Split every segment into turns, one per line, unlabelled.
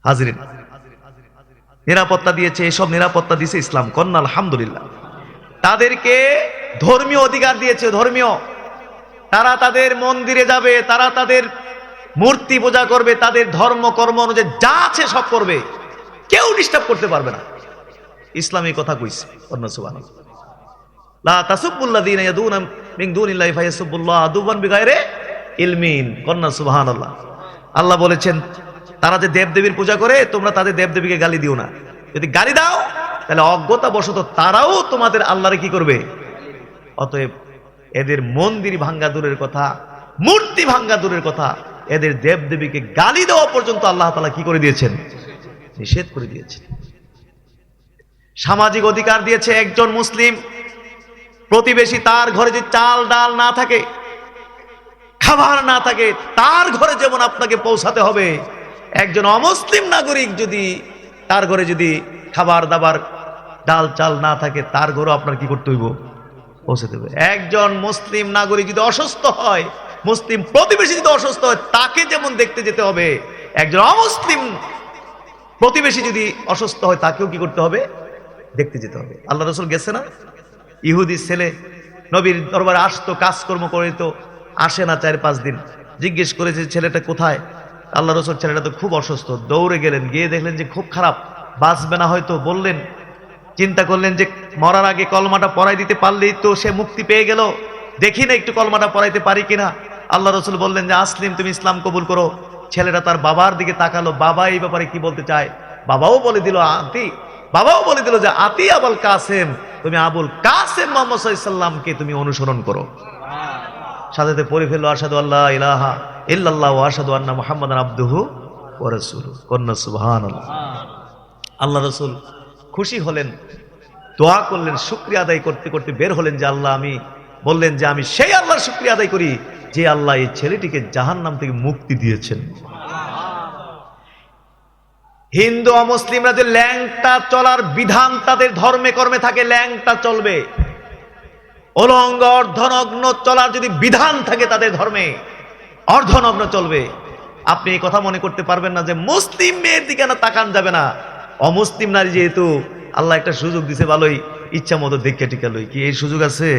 হাজরিন, নিরাপত্তা দিয়েছে, এসব নিরাপত্তা দিয়েছে ইসলাম, কন্যা আলহামদুলিল্লাহ। তাদেরকে ধর্মীয় অধিকার দিয়েছে, ধর্মীয়, তারা তাদের মন্দিরে যাবে, তারা তাদের মূর্তি পূজা করবে, তাদের ধর্ম কর্ম অনুযায়ী যা আছে সব করবে, কেউ ডিস্টার্ব করতে পারবে না। ইসলামী কথা কইছে, কন্যা সুবহানাল্লাহ। লা তাসুবুল্লাযীনা ইয়াদুনা মিন দুনিল্লাহি ফায়াসুবুল্লাহ আদুওয়ান বিগাইরি ইলমিন, কন্যা সুবহানাল্লাহ। আল্লাহ বলেছেন তারা যে দেবদেবীর পূজা করে তোমরা তাদের দেবদেবীকে গালি দিও না, যদি গালি দাও তাহলে অজ্ঞতা বশত তারাও তোমাদের আল্লাহরে কি করবে। অতএব এদের মন্দির ভাঙ্গা দূরের কথা, মূর্তি ভাঙ্গা দূরের কথা, এদের দেবদেবীকে গালি দেওয়া পর্যন্ত আল্লাহ তাআলা কি করে দিয়েছেন, নিষেধ করে দিয়েছেন। সামাজিক অধিকার দিয়েছে, একজন মুসলিম প্রতিবেশী তার ঘরে যে চাল ডাল না থাকে, খাবার না থাকে, তার ঘরে যেমন আপনাকে পৌঁছাতে হবে, একজন অমুসলিম নাগরিক যদি তার ঘরে যদি খাবার দাবার ডাল চাল না থাকে, তার ঘরে আপনার কি করতে হইব, পৌঁছাতে হবে। একজন মুসলিম নাগরিক যদি অসুস্থ হয়, মুসলিম প্রতিবেশী যদি অসুস্থ হয়, তাকে যেমন দেখতে যেতে হবে, একজন অমুসলিম প্রতিবেশী যদি অসুস্থ হয় তাকেও কি করতে হবে, দেখতে যেতে হবে। আল্লাহ রাসূল গেছে না, ইহুদি ছেলে নবীর দরবারে আসতো, কাজকর্ম করে, তো আসে না 4-5 দিন। জিজ্ঞেস করেছে ছেলেটা কোথায়, আল্লাহ রাসূল ছেলেটা তো খুব অসুস্থ। দৌড়ে গেলেন, গিয়ে দেখলেন যে খুব খারাপ, বাঁচবে না হয়তো। বললেন, চিন্তা করলেন যে মরার আগে কলমাটা পড়াই দিতে পারলেই তো সে মুক্তি পেয়ে গেল, দেখি না একটু কলমাটা পড়াইতে পারি কিনা। আল্লাহ রাসূল বললেন যে আসলিম, তুমি ইসলাম কবুল করো। ছেলেটা তার বাবার দিকে তাকালো, বাবা এই ব্যাপারে কি বলতে চায়। বাবাও বলে দিল আতি, বাবাও বলে দিল যে আতি আবুল কাসেম, তুমি আবুল কাসেম মুহাম্মদ সাল্লাল্লাহু আলাইহি সাল্লামকে তুমি অনুসরণ করো। সাথে পড়ে ফেললো আশহাদু আল্লা ইলাহা ইল্লাল্লাহ ওয়া আশহাদু আন্না মুহাম্মাদান আবদুহু ওয়া রাসূলুহু, কন্যা সুবহানাল্লাহ। আল্লাহ রাসূল খুশি হলেন, দোয়া করলেন, শুকরিয়া আদায় করতে করতে বের হলেন যে আল্লাহ, আমি বললেন যে আমি সেই আল্লাহর শুকরিয়া আদায় করি যে আল্লাহ এই ছেলেটিকে জাহান্নাম থেকে মুক্তি দিয়েছেন। হিন্দু অমুসলিমরা যে ল্যাংটা চলার বিধান তাদের ধর্মে কর্মে থাকে, ল্যাংটা চলবে। অলঙ্গ অর্ধনগ্ন চলার যদি বিধান থাকে তাদের ধর্মে, অর্ধনগ্ন চলবে। আপনি এই কথা মনে করতে পারবেন না যে মুসলিম মেয়ের দিকে না তাকান যাবে না, অমুসলিম নারী যেহেতু আল্লাহ একটা সুযোগ দিছে, ভালোই ইচ্ছা মতো দেখে টিকা লই, কি এই সুযোগ আছে?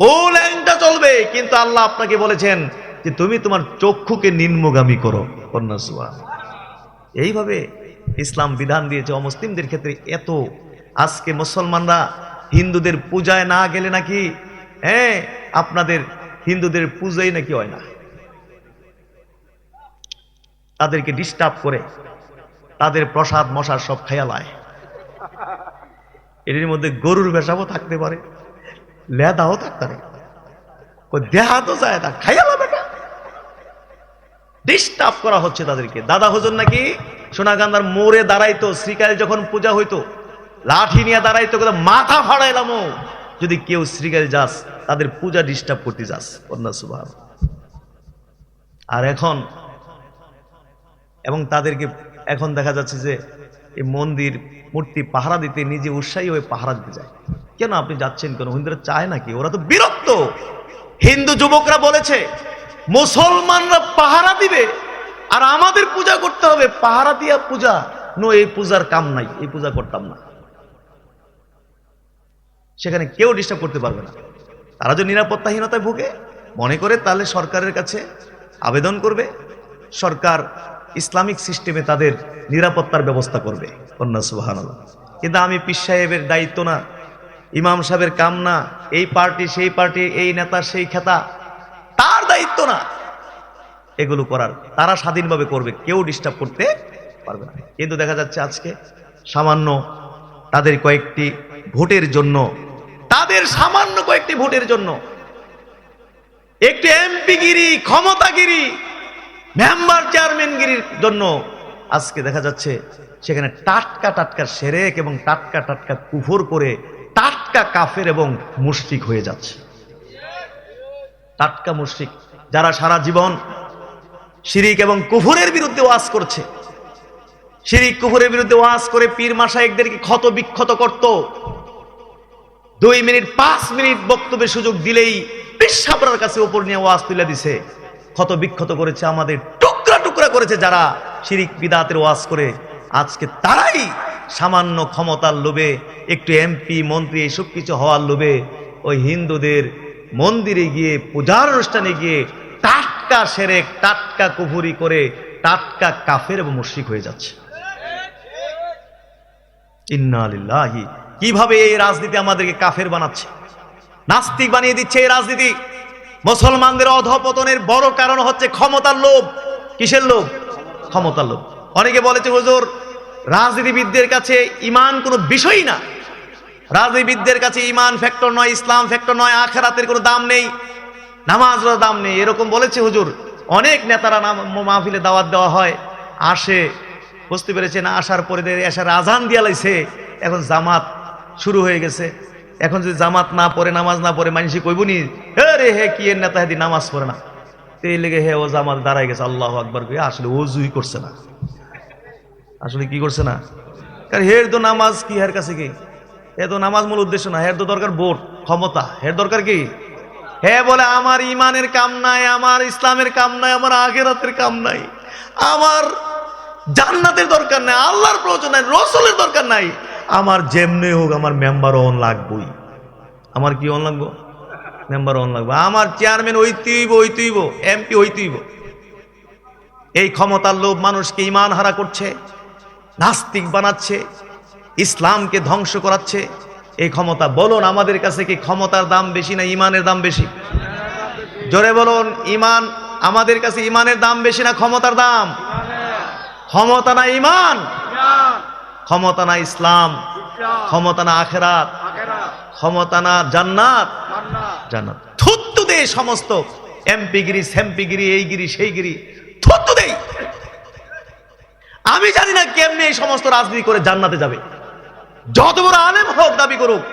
ও ল্যাংটা চলবে, কিন্তু আল্লাহ আপনাকে বলেছেন যে তুমি তোমার চক্ষুকে নিম্নগামী করো, কন্যা সুবহানাল্লাহ। এইভাবে ইসলাম বিধান দিয়েছে অমুসলিমদের ক্ষেত্রে। এত আজকে মুসলমানরা হিন্দুদের পূজায় না গেলে নাকি, হ্যাঁ, আপনাদের হিন্দুদের পূজাই নাকি হয় না, তাদেরকে ডিস্টার্ব করে, তাদের প্রসাদ মশার সব খায়ালায়। এর মধ্যে গরুর পেশাবও থাকতে পারে, লেদাও থাকতে পারে, দেহা তো যায় না, খায়ালা বেটা, ডিস্টার্ব করা হচ্ছে তাদেরকে। দাদা হুজুর নাকি সোনাগান্ধার মোড়ে দাঁড়াইতো, শ্রীকালে যখন পূজা হইতো লাঠি নিয়ে দাঁড়াইতো, মাথা ফাড়াইলাম যদি কেউ শ্রীকালে যাস, তাদের পূজা ডিস্টার্ব করতে যাস, কন্যা সুবহানাল্লাহ। আর এখন এবং তাদেরকে এখন দেখা যাচ্ছে যে এই মন্দির মূর্তি পাহারা দিতে নিজে উৎসাহী হয়ে পাহারা দিতে যায়। কেন আপনি যাচ্ছেন কেন? হিন্দুরা চায় নাকি? ওরা তো বিরক্ত। হিন্দু যুবকরা বলেছে মুসলমানরা পাহারা দিবে আর আমাদের পূজা করতে হবে, পাহারা দিয়া পূজা নো, এই পূজার কাম নাই, এই পূজা করতাম না। সেখানে কেউ ডিস্টার্ব করতে পারবে না। তারা যদি নিরাপত্তাহীনতায় ভুগে মনে করে, তাহলে সরকারের কাছে আবেদন করবে, সরকার ইসলামিক সিস্টেমে তাদের নিরাপত্তার ব্যবস্থা করবে, কন্যা সুবহানাল্লাহ। কিন্তু আমি পীর সাহেবের দায়িত্ব না, ইমাম সাহেবের কাম না, এই পার্টি সেই পার্টি, এই নেতা সেই খেতা, তার দায়িত্ব না এগুলো করার। তারা স্বাধীনভাবে করবে, কেউ ডিস্টার্ব করতে পারবে না। কিন্তু দেখা যাচ্ছে আজকে সামান্য তাদের কয়েকটি ভোটের জন্য, তাদের সামান্য কয়েকটি ভোটের জন্য, একটি এমপিগিরি, ক্ষমতাগিরি, মেম্বার চেয়ারম্যানগিরির জন্য আজকে দেখা যাচ্ছে সেখানে টাটকা টাটকা শিরক এবং টাটকা টাটকা কুফর করে টাটকা কাফের এবং মুশরিক হয়ে যাচ্ছে। টাটকা মুশরিক যারা সারা জীবন শিরিক এবং কুফরের বিরুদ্ধে ওয়াজ করছে, শিরিক কুফরের বিরুদ্ধে ওয়াজ করে পীর মাশায়েখদেরকে ক্ষত বিক্ষত করত। 2 মিনিট 5 মিনিট বক্তব্যের সুযোগ দিলেই পেশাবরার কাছে উপর নিয়ে ওয়াজ তুলে দিছে, ক্ষত বিক্ষত করেছে, আমাদের টুকরা টুকরা করেছে যারা শিরিক বিদাতের ওয়াজ করে আজকে তারাই সামান্য ক্ষমতার লোভে, একটু এমপি মন্ত্রী এসব কিছু হওয়ার লোভে ওই হিন্দুদের মন্দিরে গিয়ে পূজার অনুষ্ঠানে গিয়ে টাটকা শিরক, টাটকা কুফরি করে টাটকা কাফের এবং মুশরিক হয়ে যাচ্ছে। ইন্না লিল্লাহি। কিভাবে এই রাজনীতি আমাদেরকে কাফের বানাচ্ছে, নাস্তিক বানিয়ে দিচ্ছে এই রাজনীতি। মুসলমানদের অধঃপতনের বড় কারণ হচ্ছে ক্ষমতার লোভ। কিসের লোভ? ক্ষমতার লোভ। অনেকে বলেছে হুজুর রাজনীতিবিদদের কাছে ঈমান কোনো বিষয়ই না, রাজনীতিবিদদের কাছে ঈমান ফ্যাক্টর নয়, ইসলাম ফ্যাক্টর নয়, আখিরাতের কোনো দাম নেই, নামাজের দাম নেই, এরকম বলেছে হুজুর। অনেক নেতারা মাহফিলে দাওয়াত দেওয়া হয়, আসে, বুঝতে পেরেছে না, আসার পরে এসার আজান দিয়া লাইছে, এখন জামাত শুরু হয়ে গেছে। এখন যদি জামাত না পড়ে, নামাজ না পড়ে, মানুষ কইবনি রে হে কি এর নেতা হেদি নামাজ পড়ে না, এই লেগে হে ও জামাত দাঁড়াই গেছে আল্লাহু আকবার কই, আসলে ওযুই করছে না, আসলে কি করছে না। কারণ হের তো নামাজ কি, হের কাছে কি, হে তো নামাজ মূল উদ্দেশ্য না, হের তো দরকার ভোট, ক্ষমতা। হের দরকার কি? হে বলে আমার ইমানের কাম নাই, আমার ইসলামের কাম নাই, আমার আখিরাতের কাম নাই, আমার জান্নাতের দরকার নাই, আল্লাহর প্রয়োজন নাই, রাসূলের দরকার নাই, আমার যেমনি হোক আমার মেম্বার অন লাগবই। আমার কি অন লাগবো? মেম্বার অন লাগবে, আমার চেয়ারম্যান হইতেইব, এমপি হইতেইব। এই ক্ষমতার লোভ মানুষকে ঈমান হারা করছে, নাস্তিক বানাচ্ছে, ইসলামকে ধ্বংস করাচ্ছে। এই ক্ষমতা, বলুন আমাদের কাছে কি ক্ষমতার দাম বেশি না ঈমানের দাম বেশি? জোরে বলুন, ঈমান আমাদের কাছে ঈমানের দাম বেশি না ক্ষমতার দাম? ক্ষমতা না ঈমান, ক্ষমতা না ইসলাম, ক্ষমতা না আখিরাত, ক্ষমতা না জান্নাত, জান্নাত। থুতু দে সমস্ত এমপিগিরি, সেমপিগিরি, এইগিরি সেইগিরি, থুতু দেই। আমি জানি না কেমনে এই সমস্ত রাজনীতি করে জান্নাতে যাবে। যত বড় আলেম হোক দাবি করুক,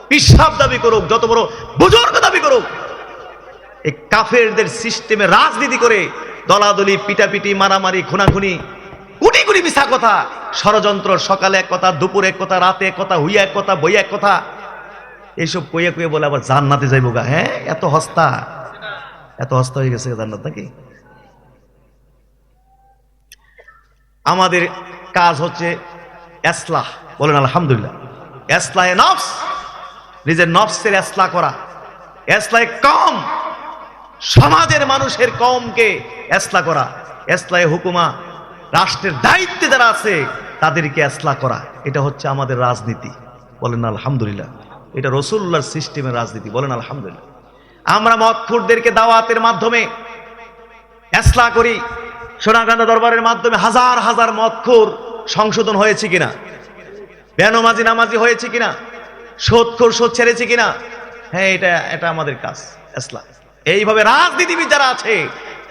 পিশাব দাবি করুক, যত বড় বুজুর্গ দাবি করুক, এই কাফেরদের সিস্টেমে রাজনীতি করে দলাদলি, পিটাপিটি, মারামারি, খুনাখুনি, কোটি কোটি মিথ্যা কথা, ষড়যন্ত্র, সকালে এক কথা, দুপুরে এক কথা, রাতে এক কথা, হুইয়া এক কথা, বইয়া এক কথা, এইসব কইয়া কইয়া বলে আবার জান্নাতে যাইবো গা। হ্যাঁ, এত হস্তা, এত হস্তা হয়ে গেছে জান্নাত নাকি? আমাদের কাজ হচ্ছে ইসলাহ, বলেন আলহামদুলিল্লাহ। ইসলাহে নফস, নিজের নফসের ইসলাহ করা, ইসলাহে কওম, সমাজের মানুষের কওমকে ইসলাহ করা, ইসলাহে হুকুমা, রাষ্ট্রের দায়িত্বে যারা আছে তাদেরকে ইসলাহ করা। এটা হচ্ছে আমাদের রাজনীতি, বলেন আলহামদুলিল্লাহ। এটা রাসূলুল্লাহর সিস্টেমের রাজনীতি, বলেন আলহামদুলিল্লাহ। আমরা মদখোরদেরকে দাওয়াতের মাধ্যমে ইসলাহ করি। সোনাকান্দা দরবারের মাধ্যমে হাজার হাজার মদখোর সংশোধন হয়েছে কিনা, বেনামাজি নামাজি হয়েছে কিনা, সুদখোর সুদ ছেড়েছে কিনা? হ্যাঁ, এটা আমাদের কাজ, ইসলাহ। এইভাবে রাজনীতিবিদ যারা আছে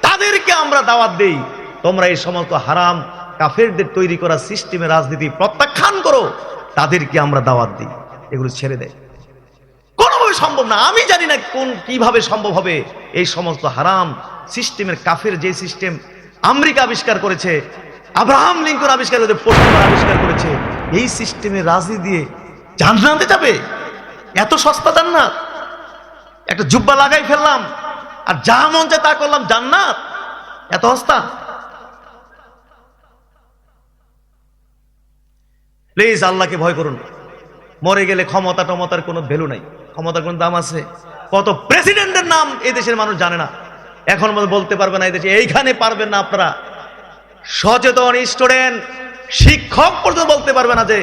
তাদেরকে আমরা দাওয়াত দেই, তোমরা এই সমস্ত হারাম কাফেরদের তৈরি করা সিস্টেমের রাজনীতি প্রত্যাখ্যান করো। তাদেরকে আমরা দাওয়াত দিই, এগুলো ছেড়ে দেয়। কোনোভাবে সম্ভব না। আমি জানি না কিভাবে সম্ভব হবে এই সমস্ত হারাম সিস্টেমের, কাফের যে সিস্টেম আমেরিকা আবিষ্কার করেছে, আব্রাহাম লিঙ্কন আবিষ্কার করেছে, পর্তুগাল আবিষ্কার করেছে, এই সিস্টেমের রাজনীতি দিয়ে জান্নাতে যাবে? এত সস্তা জান্নাত? একটা জুব্বা লাগাই ফেললাম আর যা মন চায় তা করলাম, জান্নাত এত সস্তা? প্লিজ আল্লাহকে ভয় করুন। মরে গেলে ক্ষমতা টমতার কোনো ভ্যালু নাই, ক্ষমতার কোনো দাম আছে? কত প্রেসিডেন্টের নাম এই দেশের মানুষ জানে না, এখন বলতে পারবে না এই দেশে, এইখানে পারবেন না আপনারা। সচেতন স্টুডেন্ট, শিক্ষক পর্যন্ত বলতে পারবে না যে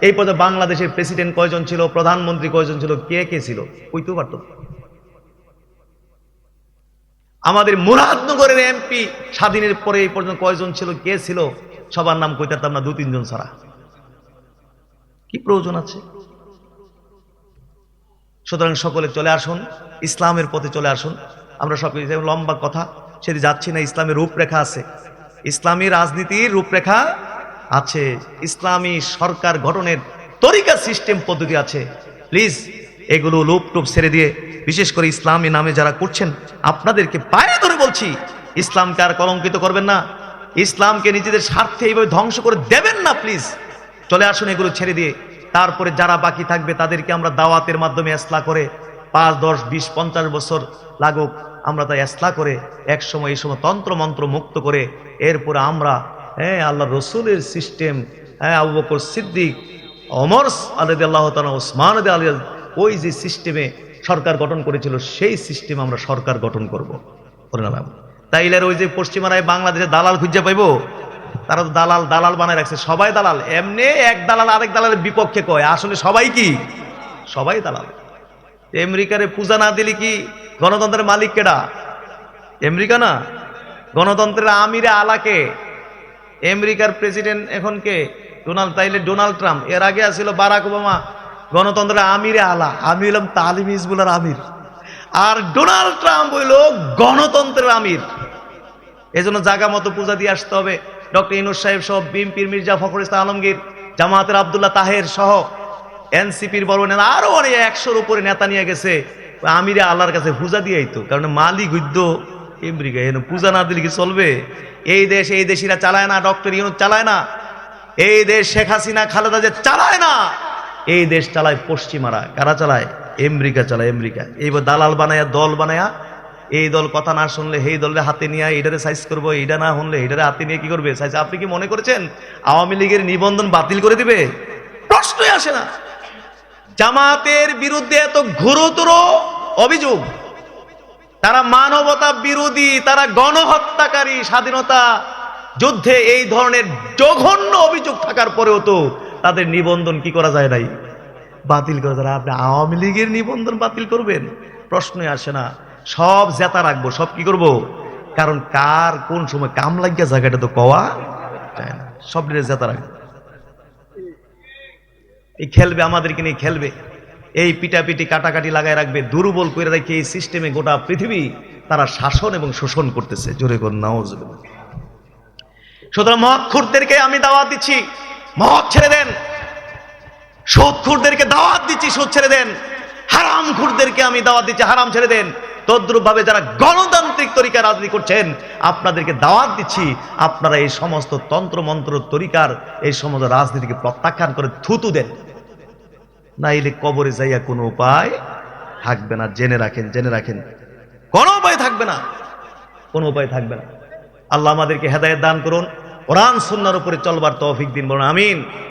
এই পর্যন্ত বাংলাদেশের প্রেসিডেন্ট কয়জন ছিল, প্রধানমন্ত্রী কয়জন ছিল, কে কে ছিল, কইতেও পারত। আমাদের মুরাদনগরের এমপি স্বাধীনের পরে এই পর্যন্ত কয়জন ছিল, কে ছিল, সবার নাম কইতে পারতাম না, 2-3 জন ছাড়া। কি প্রয়োজন আছে? সুতরাং সকলে চলে আসুন, ইসলামের পথে চলে আসুন। আমরা সব লম্বা কথা সেটি যাচ্ছি না। ইসলামের রূপরেখা আছে, ইসলামী রাজনীতির রূপরেখা আছে, ইসলামী সরকার গঠনের তরিকা, সিস্টেম, পদ্ধতি আছে। প্লিজ এগুলো লোপ টোপ ছেড়ে দিয়ে, বিশেষ করে ইসলামী নামে যারা করছেন, আপনাদেরকে পায়ে ধরে বলছি, ইসলামকে আর কলঙ্কিত করবেন না, ইসলামকে নিজেদের স্বার্থে এইভাবে ধ্বংস করে দেবেন না। প্লিজ চলে আসুন এগুলো ছেড়ে দিয়ে। তারপরে যারা বাকি থাকবে তাদেরকে আমরা দাওয়াতের মাধ্যমে ইসলাহ করে 5, 10, 20, 50 বছর লাগুক, আমরা তাই ইসলাহ করে একসময় এই সময় তন্ত্র মন্ত্র মুক্ত করে এরপরে আমরা হ্যাঁ, আল্লাহ রসুলের সিস্টেম, হ্যাঁ, আবু বকর সিদ্দিক, ওমর রাদিয়াল্লাহু তাআলা, ওসমান রাদিয়াল্লাহু আনহু, ওই যে সিস্টেমে সরকার গঠন করেছিল সেই সিস্টেমে আমরা সরকার গঠন করব। তাইলে ওই যে পশ্চিমারায় বাংলাদেশে দালাল খুঁজে পাইবো? তারা তো দালাল দালাল বানায় রাখছে, সবাই দালাল। এমনি এক দালাল আরেক দালালের বিপক্ষে কয়, আসলে সবাই কি? সবাই দালাল। আমেরিকারে পূজা না দিলে কি গণতন্ত্রের মালিক কেডা? আমেরিকা না। গণতন্ত্রের আমিরে আলাকে। আমেরিকার প্রেসিডেন্ট এখন কে? Donald Trump. এর আগে আছিল বারাক ওবামা। গণতন্ত্রের আমিরে আলা। আমি হইলাম তালিম হিজবুল্লাহর আমির, আর ডোনাল্ড ট্রাম্প হইল গণতন্ত্রের আমির। এজন্য জায়গা মতো পূজা দিয়ে আসতে হবে। ডক্টর ইউনূস সাহেব সহ বিএনপির মির্জা ফখরুল ইসলাম আলমগীর, জামায়াতের আব্দুল্লাহ তাহের সহ এনসিপির বড় নেতা আরো অনেক 100-র উপরে নেতা নিয়ে গেছে আমিরে আল্লাহর কাছে পূজা দিয়ে আইতো। কারণ মালিক হইত আমেরিকা। এখানে পূজা না দিলে কি চলবে? এই দেশিরা চালায় না, ডক্টর ইউনূস চালায় না। এই দেশ শেখ হাসিনা খালেদা যে চালায় না, এই দেশ চালায় পশ্চিমারা। কারা চালায়? আমেরিকা চালায়। আমেরিকা এইবার দালাল বানায়া, দল বানায়া, এই দল কথা না শুনলে এই দলের হাতে নিয়ে এইটারে সাইজ করবো, এইটা না শুনলে এইটারে হাতে নিয়ে কি করবে? সাইজ। আপনি কি মনে করেছেন আওয়ামী লীগের নিবন্ধন বাতিল করে দিবে? প্রশ্নই আসে না। জামাতের বিরুদ্ধে এত গুরুতর অভিযোগ, তারা মানবতা বিরোধী, তারা গণহত্যাকারী, স্বাধীনতা যুদ্ধে এই ধরনের জঘন্য অভিযোগ থাকার পরেও তো তাদের নিবন্ধন কি করা যায় নাই? বাতিল করা যায়। আপনি আওয়ামী লীগের নিবন্ধন বাতিল করবেন? প্রশ্নই আসে না। সব জেতা রাখবো, সব কি করব? কারণ কার কোন সময় কাম লাগিয়া জায়গাটা তো কওয়া যায় না। সব জেতা রাখবো। এই খেলবে, আমাদেরকে নিয়ে খেলবে, এই পিটাপিটি কাটাকাটি লাগায় রাখবে, দুর্বল করে রেখে এই সিস্টেমে গোটা পৃথিবী তারা শাসন এবং শোষণ করতেছে। জোরে কর নাউজুবিল্লাহ। সুতরাং মদখোরদেরকে আমি দাওয়াত দিচ্ছি, মদ ছেড়ে দেন। সুদখোরদেরকে দাওয়াত দিচ্ছি, সুদ ছেড়ে দেন। হারামখোরদেরকে আমি দাওয়াত দিচ্ছি, হারাম ছেড়ে দেন। তদ্রুপ ভাবে যারা গণতান্ত্রিক তরিকায় রাজনীতি করছেন, আপনাদেরকে দাওয়াত দিচ্ছি, আপনারা এই সমস্ত তন্ত্র মন্ত্র তরিকার এই সমস্ত রাজনীতিকে প্রত্যাখ্যান করে থুতু দেন, নাইলে কবরে যাইয়া কোনো উপায় থাকবে না। জেনে রাখেন, জেনে রাখেন, কোনো উপায় থাকবে না, কোনো উপায় থাকবে না। আল্লাহ আমাদেরকে হেদায়েত দান করুন, কোরআন সুন্নাহর উপরে চলবার তৌফিক দিন, বলুন আমিন।